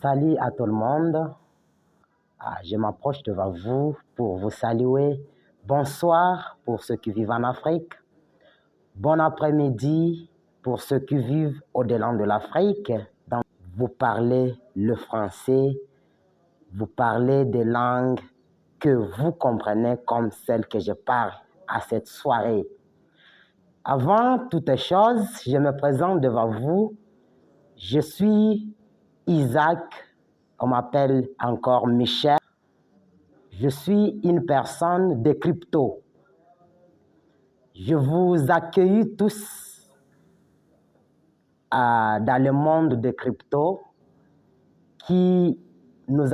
Salut à tout le monde. Je m'approche devant vous pour vous saluer. Bonsoir pour ceux qui vivent en Afrique. Bon après-midi pour ceux qui vivent au-delà de l'Afrique. Donc, vous parlez le français, vous parlez des langues que vous comprenez comme celles que je parle à cette soirée. Avant toute chose, je me présente devant vous. Je suis Isaac, on m'appelle encore Michel. Je suis une personne de crypto. Je vous accueille tous dans le monde de crypto à qui nous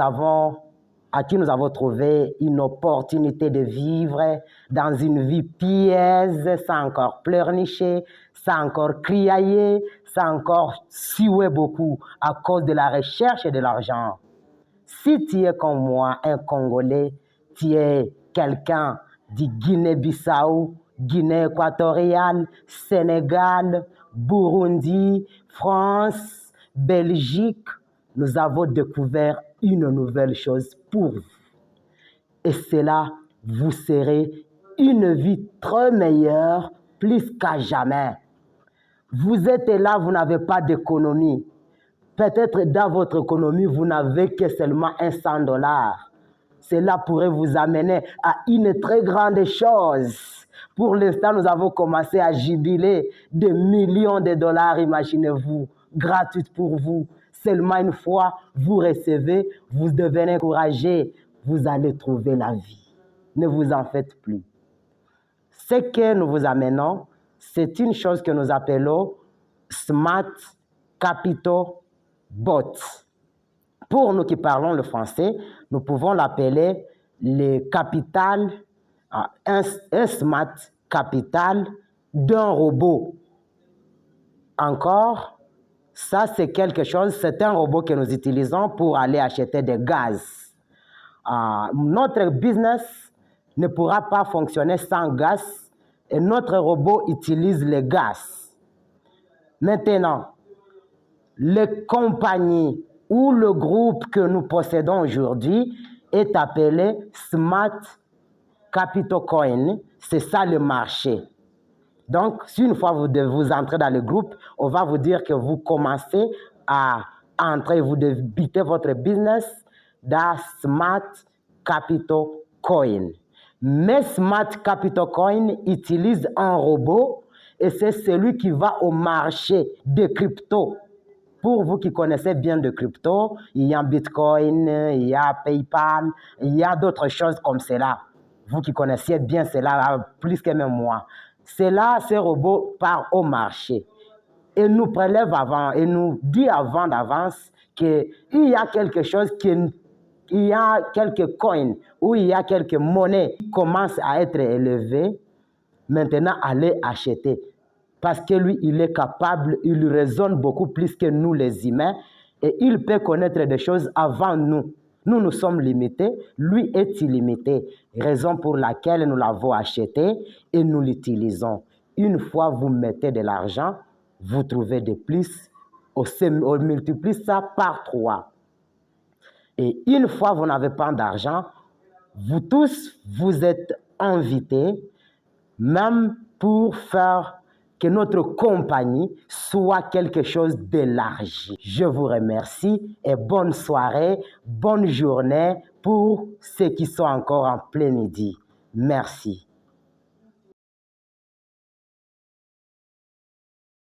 avons trouvé une opportunité de vivre dans une vie pieuse, sans encore pleurnicher, sans encore criailler, sans encore suer beaucoup à cause de la recherche de l'argent. Si tu es comme moi, un Congolais, tu es quelqu'un de Guinée-Bissau, Guinée équatoriale, Sénégal, Burundi, France, Belgique, nous avons découvert une nouvelle chose pour vous. Et cela, vous serez une vie très meilleure, plus qu'à jamais. Vous êtes là, vous n'avez pas d'économie. Peut-être dans votre économie, vous n'avez que seulement $100. Cela pourrait vous amener à une très grande chose. Pour l'instant, nous avons commencé à jubiler des millions de dollars, imaginez-vous, gratuites pour vous. Seulement une fois, vous recevez, vous devenez encouragé, vous allez trouver la vie. Ne vous en faites plus. Ce que nous vous amenons, c'est une chose que nous appelons Smart Capital Bot. Pour nous qui parlons le français, nous pouvons l'appeler le capital, un smart capital d'un robot. Encore, ça c'est quelque chose, c'est un robot que nous utilisons pour aller acheter des gaz. Notre business ne pourra pas fonctionner sans gaz et notre robot utilise le gaz. Maintenant, les compagnies ou le groupe que nous possédons aujourd'hui est appelé Smart Capital Coin. C'est ça le marché. Donc, si une fois vous entrez dans le groupe, on va vous dire que vous commencez à entrer, vous débutez votre business dans Smart Capital Coin. Mais Smart Capital Coin utilise un robot et c'est celui qui va au marché de crypto. Pour vous qui connaissez bien de crypto, il y a Bitcoin, il y a PayPal, il y a d'autres choses comme cela. Vous qui connaissez bien cela, plus que même moi. Ce robot part au marché et nous prélève avant, et nous dit avant d'avance qu'il y a quelque chose il y a quelques coins ou il y a quelques monnaies qui commencent à être élevées. Maintenant, allez acheter. Parce que lui, il est capable, il raisonne beaucoup plus que nous les humains et il peut connaître des choses avant nous. Nous, nous sommes limités, lui est illimité, raison pour laquelle nous l'avons acheté et nous l'utilisons. Une fois vous mettez de l'argent, vous trouvez de plus, on multiplie ça par 3. Et une fois vous n'avez pas d'argent, vous tous, vous êtes invités, même pour faire que notre compagnie soit quelque chose d'élargi. Je vous remercie et bonne soirée, bonne journée pour ceux qui sont encore en plein midi. Merci.